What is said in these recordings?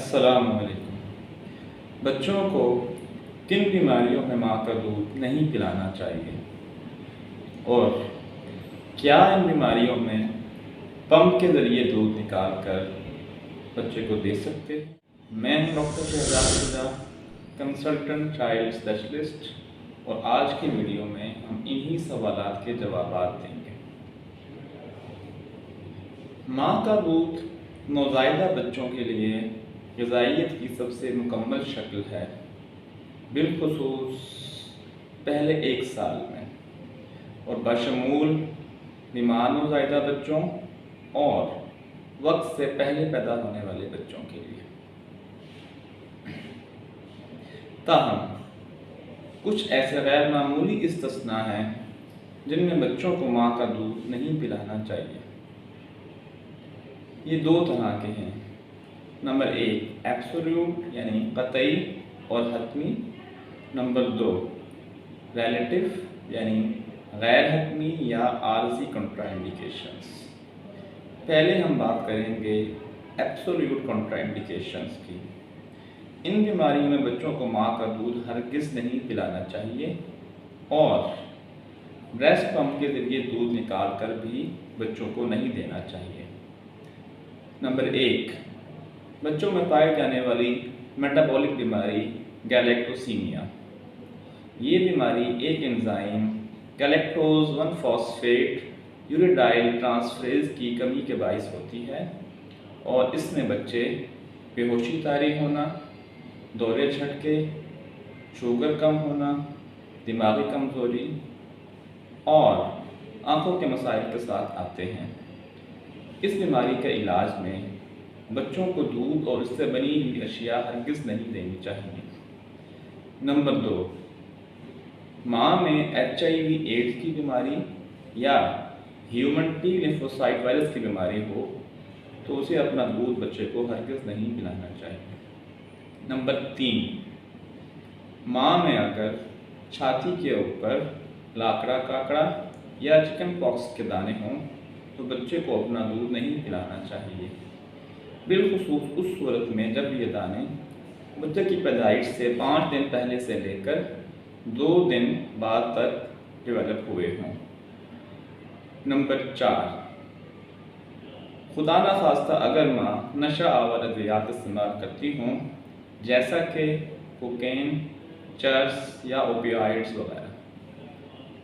अस्सलामुअलैकुम। बच्चों को किन बीमारियों में माँ का दूध नहीं पिलाना चाहिए और क्या इन बीमारियों में पंप के ज़रिए दूध निकाल कर बच्चे को दे सकते हैं? मैं हूं डॉक्टर शहजाद रज़ा, कंसल्टेंट चाइल्ड स्पेशलिस्ट, और आज की वीडियो में हम इन्हीं सवालात के जवाब देंगे। माँ का दूध नौज़ायदा बच्चों के लिए ग़िज़ाइयत की सबसे मुकम्मल शक्ल है, बिलखुसूस पहले 1 साल में, और बशमूल बीमार नौज़ायदा बच्चों और वक्त से पहले पैदा होने वाले बच्चों के लिए। ताहम कुछ ऐसे गैर मामूली इस्तिस्ना हैं जिनमें बच्चों को माँ का दूध नहीं पिलाना चाहिए। ये 2 तरह के हैं। नंबर 1 एब्सोल्यूट यानी कतई और हतमी। नंबर 2 रिलेटिव यानी गैर हतमी या आर्जी कॉन्ट्राइंडिकेशंस। पहले हम बात करेंगे एब्सोल्यूट कॉन्ट्राइंडिकेशंस की। इन बीमारियों में बच्चों को माँ का दूध हरगिज़ नहीं पिलाना चाहिए और ब्रेस्ट पंप के ज़रिए दूध निकाल कर भी बच्चों को नहीं देना चाहिए। नंबर 1 बच्चों में पाई जाने वाली मेटाबॉलिक बीमारी गैलेक्टोसीमिया। ये बीमारी एक एंजाइम गैलेक्टोज 1 फॉस्फेट यूरिडाइल ट्रांसफरेज की कमी के बायस होती है और इसमें बच्चे बेहोशी तारी होना, दौरे झटके, शुगर कम होना, दिमागी कमज़ोरी और आँखों के मसाइल के साथ आते हैं। इस बीमारी के इलाज में बच्चों को दूध और इससे बनी हुई अशिया हरगिज़ नहीं देनी चाहिए। नंबर 2 माँ में HIV एड्स की बीमारी या ह्यूमन टी लिम्फोसाइट वायरस की बीमारी हो तो उसे अपना दूध बच्चे को हरगिज़ नहीं पिलाना चाहिए। नंबर 3 माँ में अगर छाती के ऊपर लाकड़ा काकड़ा या चिकन पॉक्स के दाने हों तो बच्चे को अपना दूध नहीं पिलाना चाहिए, बिलखुसूस उस सूरत में जब ये दाने बच्चे की पैदाइश से 5 दिन पहले से लेकर 2 दिन बाद तक डेवलप हुए हों। नंबर 4 खुदा न खास्ता अगर माँ नशा आवर अद्वियात इस्तेमाल करती हों जैसा कि कोकेन, चर्स या ओपियाइड्स वगैरह।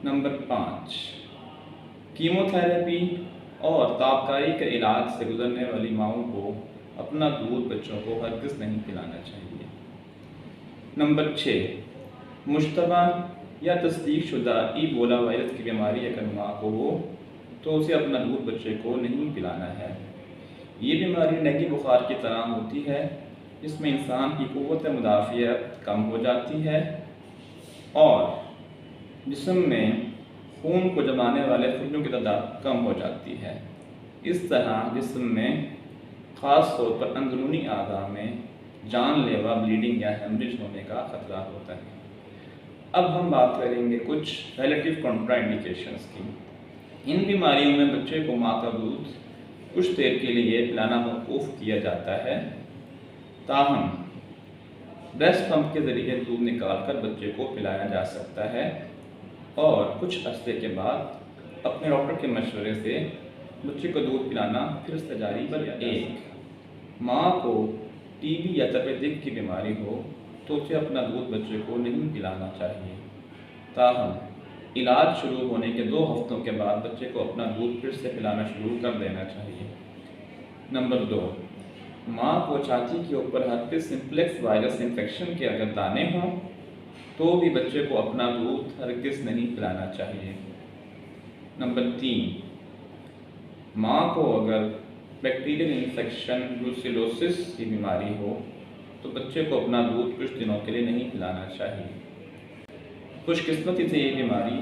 नंबर 5 कीमोथेरेपी और ताबकारी के इलाज से गुजरने वाली माँओं को अपना दूध बच्चों को हरगिज़ नहीं पिलाना चाहिए। नंबर 6 मुश्तबा या तस्दीक शुदा ईबोला वायरस की बीमारी अगर माँ को हो तो उसे अपना दूध बच्चे को नहीं पिलाना है। ये बीमारी नेगी बुखार की तरह होती है, इसमें इंसान की क़ुव्वत मुदाफ़ियत कम हो जाती है और जिस्म में खून को जमाने वाले फुल्लों की तादाद कम हो जाती है। इस तरह जिस्म में ख़ास तौर पर अंदरूनी आज़ा में जानलेवा ब्लीडिंग या हेमरेज होने का ख़तरा होता है। अब हम बात करेंगे कुछ रिलेटिव कॉन्ट्राइंडिकेशंस की। इन बीमारियों में बच्चे को माँ का दूध कुछ देर के लिए पिलाना मौकूफ़ किया जाता है, ताहम ब्रेस्ट पंप के ज़रिए दूध निकाल कर बच्चे को पिलाया जा सकता है और कुछ अरसे के बाद अपने डॉक्टर के मशवरे से बच्चे को दूध पिलाना फिर से जारी किया। 1 माँ को TB या तपेदिक की बीमारी हो तो उसे अपना दूध बच्चे को नहीं पिलाना चाहिए, ताहम इलाज शुरू होने के 2 हफ्तों के बाद बच्चे को अपना दूध फिर से पिलाना शुरू कर देना चाहिए। नंबर 2 माँ को छाती के ऊपर हर्पिस सिम्प्लेक्स वायरस इन्फेक्शन के अगर दाने हों तो भी बच्चे को अपना दूध हरगिज़ नहीं पिलाना चाहिए। नंबर 3 माँ को अगर बैक्टीरियल इन्फेक्शन ब्रूसेलोसिस की बीमारी हो तो बच्चे को अपना दूध कुछ दिनों के लिए नहीं पिलाना चाहिए। खुशकिस्मती से ये बीमारी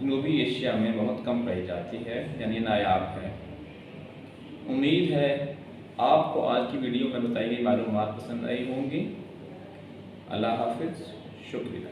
जनूबी एशिया में बहुत कम पाई जाती है, यानी नायाब है। उम्मीद है आपको आज की वीडियो में बताई गई मालूमात पसंद आई होंगी। अल्लाह हाफ़िज़, शुक्रिया।